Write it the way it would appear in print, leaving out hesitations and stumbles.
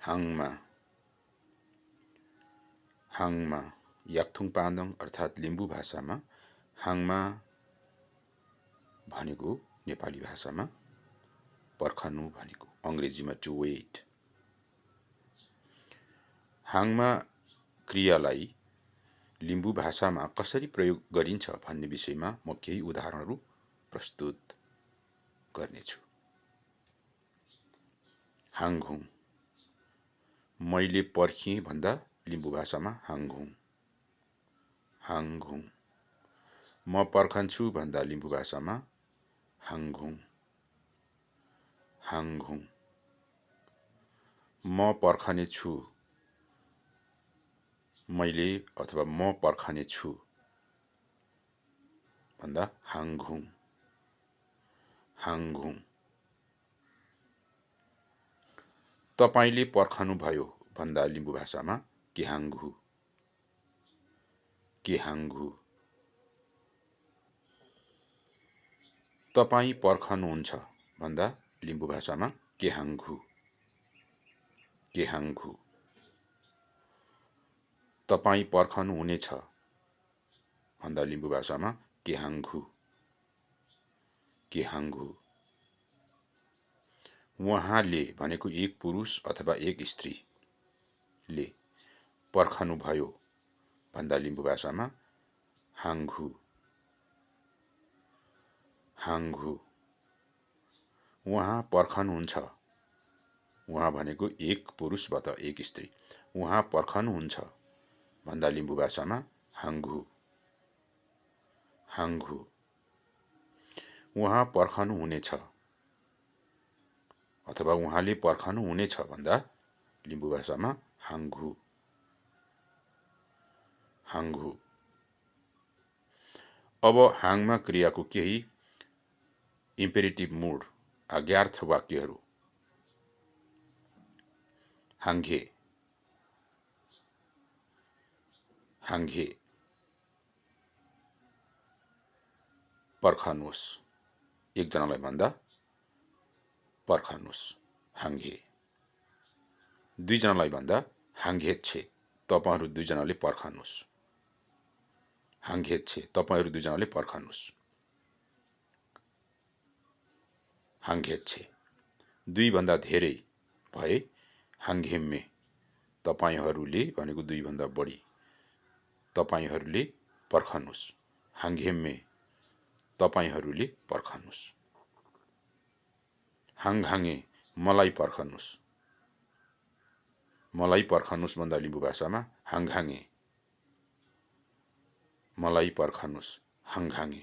हाङमा हाङमा याक्थुङ पान्दोङ अर्थात् लिम्बू भाषामा हाङमा भनेको नेपाली भाषामा पर्खनु भनेको अंग्रेजीमा टु वेट। हाङमा क्रियालाई लिम्बू भाषामा कसरी प्रयोग गरिन्छ भन्ने विषयमा म केही उदाहरणहरू प्रस्तुत गर्नेछु। हाङघुङ मैले पर्खेँ भन्दा लिम्बू भाषामा हाङघुङ। हाङघुङ म पर्खन्छु भन्दा लिम्बू भाषामा हाङघुङ। हाङघुङ म पर्खने छु मैले अथवा म पर्खने छु भन्दा हाङघुङ। हाङघुङ तपाईले पर्खनु भयो भन्दा लिम्बू भाषामा केहाङघु। केहाङघु तपाई पर्खनुहुन्छ भन्दा लिम्बू भाषामा केहाङघु। केहाङघु तपाई पर्खनु हुनेछ भन्दा लिम्बू भाषामा केहाङघु। केहाङघु उहाँले भनेको एक पुरुष अथवा एक स्त्री ले पर्खनु भयो भन्दा लिम्बू भाषामा हाङघु। हाङघु उहाँ पर्खनुहुन्छ उहाँ भनेको एक पुरुष वा त एक स्त्री उहाँ पर्खनुहुन्छ भन्दा लिम्बू भाषामा हाङघु। हाङघु उहाँ पर्खनु हुनेछ अथवा उहाँले पर्खनु हुनेछ भन्दा लिम्बू भाषामा हाङघु। हाङघु अब हाङमा क्रियाको केही इम्पेरेटिभ मुड आज्ञार्थ वाक्यहरू। हाङघे हाङघे पर्खनुस् एकजनालाई भन्दा पर्खनुस् हाङघे। दुईजनालाई भन्दा हाङघेच्छे तपाईहरु दुईजनाले पर्खनुस्। हाङघेच्छे तपाईहरु दुईजनाले पर्खनुस्। हाङघेच्छे दुई भन्दा धेरै भए हाङघेम्मे तपाईहरुले भनेको दुई भन्दा बढी तपाईहरुले पर्खनुस्। हाङघेम्मे तपाईहरुले पर्खनुस्। हाङघाङे मलाई पर्खनुस्। मलाई पर्खनुस् भन्दा लिम्बू भाषामा हाङघाङे। मलाई पर्खनुस् हाङघाङे।